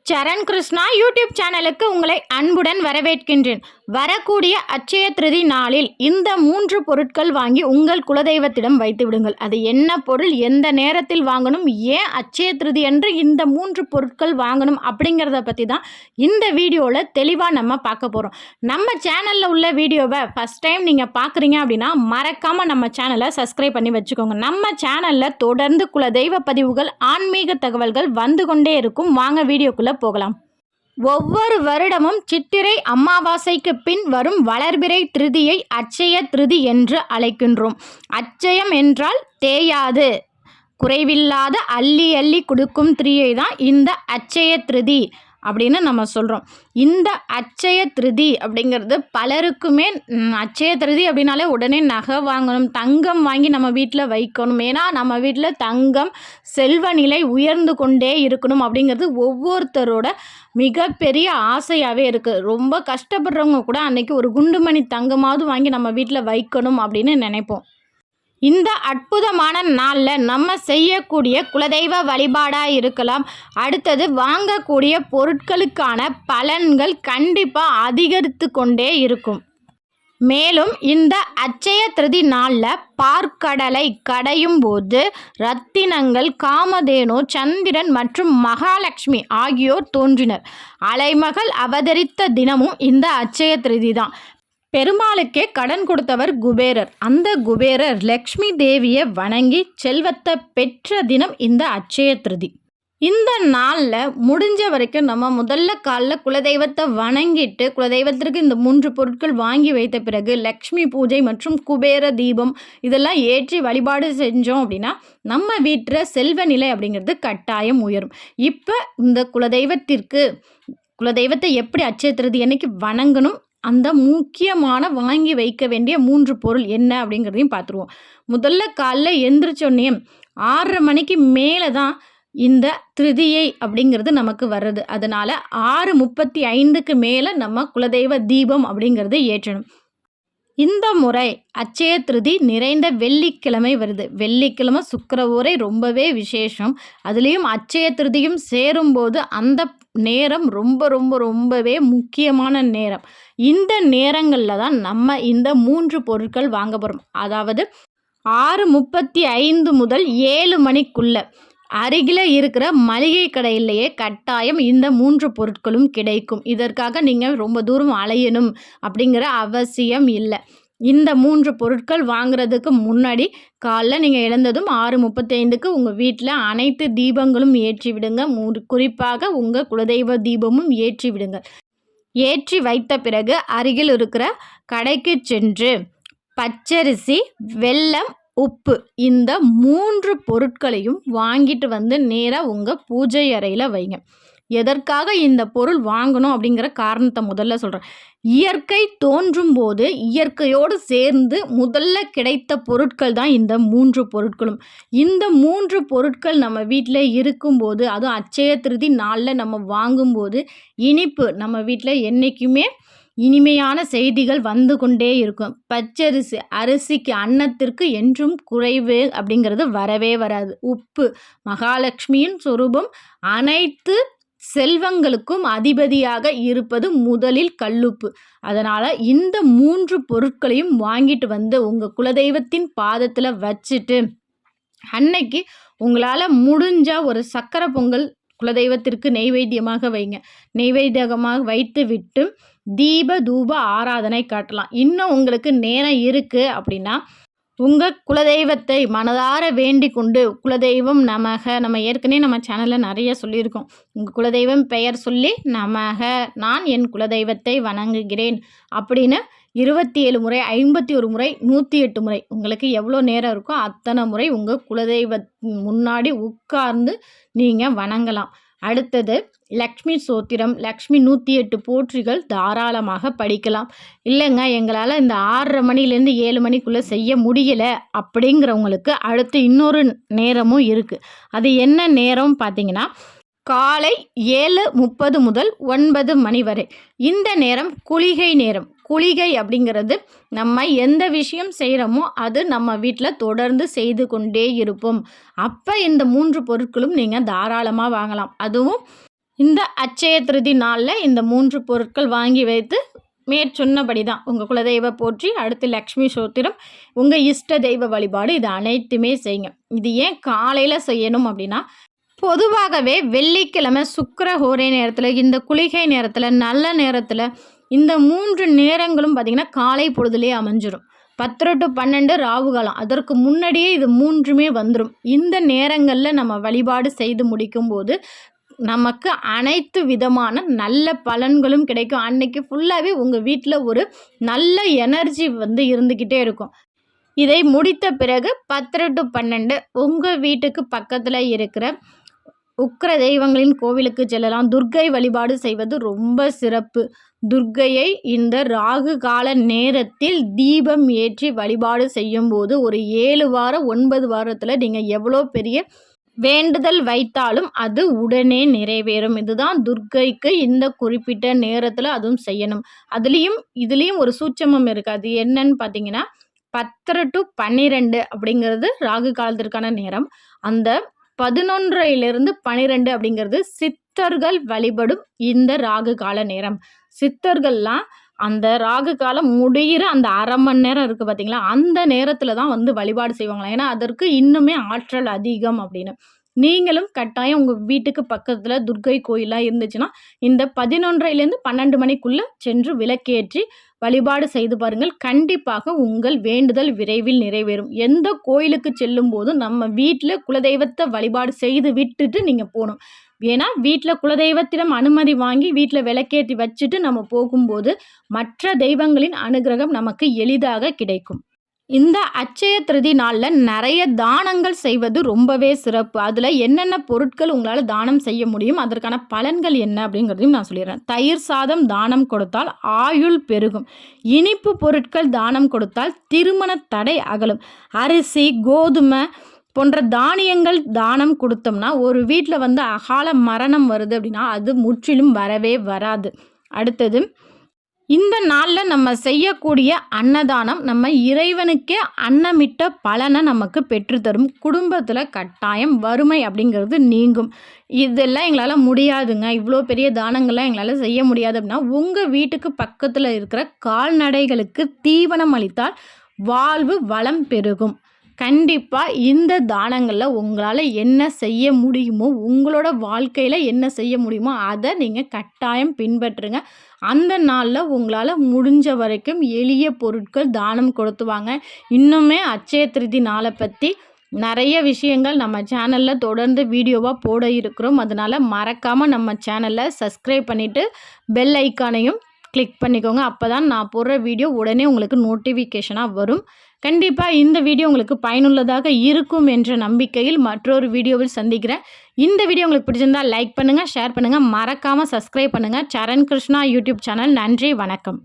சரண் Krishna YouTube சேனலுக்கு உங்களை அன்புடன் வரவேற்கின்றேன். வரக்கூடிய அட்சய திருதி நாளில் இந்த 3 பொருட்கள் வாங்கி உங்கள் குலதெய்வத்திடம் வைத்து விடுங்கள். அது என்ன பொருள், எந்த நேரத்தில் வாங்கணும், ஏன் அட்சய திருதி என்று இந்த 3 பொருட்கள் வாங்கணும் அப்படிங்கிறத பற்றி தான் இந்த வீடியோவில் தெளிவாக நம்ம பார்க்க போகிறோம். நம்ம சேனலில் உள்ள வீடியோவை ஃபஸ்ட் டைம் நீங்கள் பார்க்குறீங்க அப்படின்னா மறக்காமல் நம்ம சேனலை சப்ஸ்கிரைப் பண்ணி வச்சுக்கோங்க. நம்ம சேனலில் தொடர்ந்து குலதெய்வ பதிவுகள், ஆன்மீக தகவல்கள் வந்து கொண்டே இருக்கும். வாங்க வீடியோக்குள்ளே போகலாம். ஒவ்வொரு வருடமும் சித்திரை அமாவாசைக்கு பின் வரும் வளர்பிறை திருதியை அட்சய திருதி என்று அழைக்கின்றோம். அட்சயம் என்றால் தேயாது, குறைவில்லாத அள்ளி அள்ளி கொடுக்கும் திரியை தான் இந்த அட்சய திருதி அப்படின்னு நம்ம சொல்கிறோம். இந்த அட்சய திருதி அப்படிங்கிறது பலருக்குமே அட்சய திருதி அப்படின்னாலே உடனே நகை வாங்கணும், தங்கம் வாங்கி நம்ம வீட்டில் வைக்கணும். ஏன்னா நம்ம வீட்டில் தங்கம் செல்வ நிலை உயர்ந்து கொண்டே இருக்கணும் அப்படிங்கிறது ஒவ்வொருத்தரோட மிகப்பெரிய ஆசையாகவே இருக்குது. ரொம்ப கஷ்டப்படுறவங்க கூட அன்றைக்கி ஒரு குண்டுமணி தங்கமாவது வாங்கி நம்ம வீட்டில் வைக்கணும் அப்படின்னு நினைப்போம். இந்த அற்புதமான நாளில் நம்ம செய்யக்கூடிய குலதெய்வ வழிபாடாக இருக்கலாம். அடுத்தது வாங்கக்கூடிய பொருட்களுக்கான பலன்கள் கண்டிப்பாக அதிகரித்து கொண்டே இருக்கும். மேலும் இந்த அட்சய திருதி நாளில் பார்க்கடலை கடையும் போது ரத்தினங்கள், காமதேனு, சந்திரன் மற்றும் மகாலட்சுமி ஆகியோர் தோன்றினர். அலைமகள் அவதரித்த தினமும் இந்த அட்சய திருதி தான். பெருமாளுக்கே கடன் கொடுத்தவர் குபேரர். அந்த குபேரர் லக்ஷ்மி தேவியை வணங்கி செல்வத்தை பெற்ற தினம் இந்த அட்சய திருதி. இந்த நாளில் முடிஞ்ச வரைக்கும் நம்ம முதல்ல காலில் குலதெய்வத்தை வணங்கிட்டு, குலதெய்வத்திற்கு இந்த 3 பொருட்கள் வாங்கி வைத்த பிறகு லக்ஷ்மி பூஜை மற்றும் குபேர தீபம் இதெல்லாம் ஏற்றி வழிபாடு செஞ்சோம் அப்படின்னா நம்ம வீட்டில் செல்வ நிலை அப்படிங்கிறது கட்டாயம் உயரும். இப்போ இந்த குலதெய்வத்தை எப்படி அட்சய திருதி அன்னைக்கு வணங்கணும், அந்த முக்கியமான வாங்கி வைக்க வேண்டிய 3 பொருள் என்ன அப்படிங்கிறதையும் பார்த்துருவோம். முதல்ல காலைல எந்திரிச்சோன்னே 6:30 மணிக்கு மேலே தான் இந்த திருதியை அப்படிங்கிறது நமக்கு வர்றது. அதனால் 6:35க்கு மேலே நம்ம குலதெய்வ தீபம் அப்படிங்கிறது ஏற்றணும். இந்த முறை அட்சய திருதி நிறைந்த வெள்ளிக்கிழமை வருது. வெள்ளிக்கிழமை சுக்கிர ஓரை ரொம்பவே விசேஷம். அதுலேயும் அட்சய திருதியும் சேரும்போது அந்த நேரம் ரொம்ப ரொம்ப ரொம்பவே முக்கியமான நேரம். இந்த நேரங்களில் தான் நம்ம இந்த 3 பொருட்கள் வாங்க போகிறோம். அதாவது 6:35 முதல் 7 மணிக்குள்ள அருகில் இருக்கிற மளிகை கடையிலேயே கட்டாயம் இந்த 3 பொருட்களும் கிடைக்கும். இதற்காக நீங்கள் ரொம்ப தூரம் அலையணும் அப்படிங்கிற அவசியம் இல்லை. இந்த 3 பொருட்கள் வாங்குறதுக்கு முன்னாடி காலைல நீங்கள் எழுந்ததும் 6:35க்கு உங்கள் வீட்டில் அனைத்து தீபங்களும் ஏற்றி விடுங்க. குறிப்பாக உங்கள் குலதெய்வ தீபமும் ஏற்றி விடுங்க. ஏற்றி வைத்த பிறகு அருகில் இருக்கிற கடைக்கு சென்று பச்சரிசி, வெல்லம், உப்பு இந்த 3 பொருட்களையும் வாங்கிட்டு வந்து நேராக உங்கள் பூஜை அறையில் வைங்க. எதற்காக இந்த பொருள் வாங்கணும் அப்படிங்கிற காரணத்தை முதல்ல சொல்கிறேன். இயற்கை தோன்றும் போது இயற்கையோடு சேர்ந்து முதல்ல கிடைத்த பொருட்கள் தான் இந்த 3 பொருட்களும். இந்த 3 பொருட்கள் நம்ம வீட்டில் இருக்கும்போது, அதுவும் அட்சய திருதி நாளில் நம்ம வாங்கும்போது இனிப்பு நம்ம வீட்டில் என்றைக்குமே இனிமையான செய்திகள் வந்து கொண்டே இருக்கும். பச்சரிசி அரிசிக்கு, அன்னத்திற்கு என்றும் குறைவு அப்படிங்கிறது வரவே வராது. உப்பு மகாலட்சுமியின் சொரூபம். அனைத்து செல்வங்களுக்கும் அதிபதியாக இருப்பது முதலில் கல்லுப்பு. அதனால் இந்த 3 பொருட்களையும் வாங்கிட்டு வந்து உங்கள் குலதெய்வத்தின் பாதத்தில் வச்சுட்டு அன்னைக்கு உங்களால் முடிஞ்சால் ஒரு சக்கரை பொங்கல் குலதெய்வத்திற்கு நெய்வேத்தியமாக வைங்க. நெய்வேத்தியமாக வைத்து விட்டு தீப தூப ஆராதனை காட்டலாம். இன்னும் உங்களுக்கு நேரம் இருக்குது அப்படின்னா உங்கள் குலதெய்வத்தை மனதார வேண்டி கொண்டு, குலதெய்வம் நமக, நம்ம ஏற்கனவே நம்ம சேனலில் நிறைய சொல்லியிருக்கோம். உங்கள் குலதெய்வம் பெயர் சொல்லி நமக, நான் என் குலதெய்வத்தை வணங்குகிறேன் அப்படின்னு 27 முறை, 51 முறை, 108 முறை உங்களுக்கு எவ்வளோ நேரம் இருக்கோ அத்தனை முறை உங்கள் குலதெய்வ முன்னாடி உட்கார்ந்து நீங்கள் வணங்கலாம். அடுத்தது லக்ஷ்மி சோத்திரம், லக்ஷ்மி 108 போற்றிகள் தாராளமாக படிக்கலாம். இல்லைங்க எங்களால் இந்த 6:30 மணிலேருந்து 7 மணிக்குள்ளே செய்ய முடியலை அப்படிங்கிறவங்களுக்கு அடுத்து இன்னொரு நேரமும் இருக்குது. அது என்ன நேரம் பார்த்தீங்கன்னா காலை 7:30 முதல் 9 மணி வரை. இந்த நேரம் குளிகை நேரம். குளிகை அப்படிங்கிறது நம்ம எந்த விஷயம் செய்கிறோமோ அது நம்ம வீட்டில் தொடர்ந்து செய்து கொண்டே இருப்போம். அப்போ இந்த 3 பொருட்களும் நீங்கள் தாராளமாக வாங்கலாம். அதுவும் இந்த அட்சய திருதி நாளில் இந்த 3 பொருட்கள் வாங்கி வைத்து மேற்சொன்னபடி தான் உங்கள் குலதெய்வ போற்றி, அடுத்து லக்ஷ்மி சோத்திரம், உங்கள் இஷ்ட தெய்வ வழிபாடு, இது அனைத்துமே செய்யுங்க. இது ஏன் காலையில் செய்யணும் அப்படின்னா, பொதுவாகவே வெள்ளிக்கிழமை சுக்கிர ஹோரை நேரத்தில், இந்த குளிகை நேரத்தில், நல்ல நேரத்தில், இந்த 3 நேரங்களும் பார்த்திங்கன்னா காலை பொழுதுலேயே அமைஞ்சிரும். 10 to 12 ராவு காலம், அதற்கு முன்னாடியே இது 3மே வந்துடும். இந்த நேரங்களில் நம்ம வழிபாடு செய்து முடிக்கும்போது நமக்கு அனைத்து விதமான நல்ல பலன்களும் கிடைக்கும். அன்னைக்கு ஃபுல்லாகவே உங்கள் வீட்டில் ஒரு நல்ல எனர்ஜி இருந்துக்கிட்டே இருக்கும். இதை முடித்த பிறகு 10 to 12 உங்கள் வீட்டுக்கு பக்கத்தில் இருக்கிற உக்கிர தெய்வங்களின் கோவிலுக்கு செல்லலாம். துர்க்கை வழிபாடு செய்வது ரொம்ப சிறப்பு. துர்க்கையை இந்த ராகு கால நேரத்தில் தீபம் ஏற்றி வழிபாடு செய்யும்போது ஒரு 7 வாரம் 9 வாரத்தில் நீங்கள் எவ்வளோ பெரிய வேண்டுதல் வைத்தாலும் அது உடனே நிறைவேறும். இதுதான் துர்க்கைக்கு இந்த குறிப்பிட்ட நேரத்தில் அதுவும் செய்யணும். இதுலேயும் ஒரு சூட்சமம் இருக்குது. அது என்னன்னு பார்த்தீங்கன்னா, 10 to 12 அப்படிங்கிறது ராகு காலத்திற்கான நேரம். அந்த 11லிருந்து 12 அப்படிங்கிறது சித்தர்கள் வழிபடும் இந்த ராகு கால நேரம். சித்தர்கள்லாம் அந்த ராகு காலம் முடிகிற அந்த அரை மணி நேரம் இருக்குது பார்த்தீங்களா, அந்த நேரத்தில் தான் வழிபாடு செய்வாங்களாம். ஏன்னா அதற்கு இன்னுமே ஆற்றல் அதிகம் அப்படின்னு. நீங்களும் கட்டாயம் உங்கள் வீட்டுக்கு பக்கத்தில் துர்க்கை கோயிலாக இருந்துச்சுன்னா இந்த 11லேருந்து 12 மணிக்குள்ளே சென்று விளக்கேற்றி வழிபாடு செய்து பாருங்கள். கண்டிப்பாக உங்கள் வேண்டுதல் விரைவில் நிறைவேறும். எந்த கோயிலுக்கு செல்லும் போதும் நம்ம வீட்டில் குலதெய்வத்தை வழிபாடு செய்து விட்டுட்டு நீங்கள் போகணும். ஏன்னா வீட்டில் குலதெய்வத்திடம் அனுமதி வாங்கி வீட்டில் விளக்கேற்றி வச்சுட்டு நம்ம போகும்போது மற்ற தெய்வங்களின் அனுகிரகம் நமக்கு எளிதாக கிடைக்கும். இந்த அட்சய திருதி நாளில் நிறைய தானங்கள் செய்வது ரொம்பவே சிறப்பு. அதில் என்னென்ன பொருட்கள் உங்களால் தானம் செய்ய முடியும், அதற்கான பலன்கள் என்ன அப்படிங்கிறதையும் நான் சொல்லிடுறேன். தயிர் சாதம் தானம் கொடுத்தால் ஆயுள் பெருகும். இனிப்பு பொருட்கள் தானம் கொடுத்தால் திருமண தடை அகலும். அரிசி, கோதுமை போன்ற தானியங்கள் தானம் கொடுத்தோம்னா ஒரு வீட்டில் அகால மரணம் வருது அப்படின்னா அது முற்றிலும் வரவே வராது. அடுத்தது, இந்த நாளில் நம்ம செய்யக்கூடிய அன்னதானம் நம்ம இறைவனுக்கே அன்னமிட்ட பலனை நமக்கு பெற்றுத்தரும். குடும்பத்தில் கட்டாயம் வறுமை அப்படிங்கிறது நீங்கும். இதெல்லாம் எங்களால் முடியாதுங்க, இவ்வளோ பெரிய தானங்கள்லாம் எங்களால் செய்ய முடியாது அப்படின்னா உங்கள் வீட்டுக்கு பக்கத்தில் இருக்கிற கால்நடைகளுக்கு தீவனம் அளித்தால் வாழ்வு வளம் பெருகும். கண்டிப்பாக இந்த தானங்களில் உங்களால் என்ன செய்ய முடியுமோ, உங்களோட வாழ்க்கையில் என்ன செய்ய முடியுமோ அதை நீங்கள் கட்டாயம் பின்பற்றுங்க. அந்த நாளில் உங்களால் முடிஞ்ச வரைக்கும் எளிய பொருட்கள் தானம் கொடுத்துவாங்க. இன்னுமே அட்சய திருதி நாளை பற்றி நிறைய விஷயங்கள் நம்ம சேனலில் தொடர்ந்து வீடியோவாக போட இருக்கிறோம். அதனால் மறக்காமல் நம்ம சேனலை சப்ஸ்கிரைப் பண்ணிவிட்டு பெல் ஐக்கானையும் கிளிக் பண்ணிக்கோங்க. அப்போ தான் நான் போடுற வீடியோ உடனே உங்களுக்கு நோட்டிஃபிகேஷனாக வரும். கண்டிப்பாக இந்த வீடியோ உங்களுக்கு பயனுள்ளதாக இருக்கும் என்ற நம்பிக்கையில் மற்றொரு வீடியோவில் சந்திக்கிறேன். இந்த வீடியோ உங்களுக்கு பிடிச்சிருந்தால் லைக் பண்ணுங்கள், ஷேர் பண்ணுங்கள், மறக்காமல் சப்ஸ்கிரைப் பண்ணுங்கள். சரண் கிருஷ்ணா யூடியூப் சேனல். நன்றி, வணக்கம்.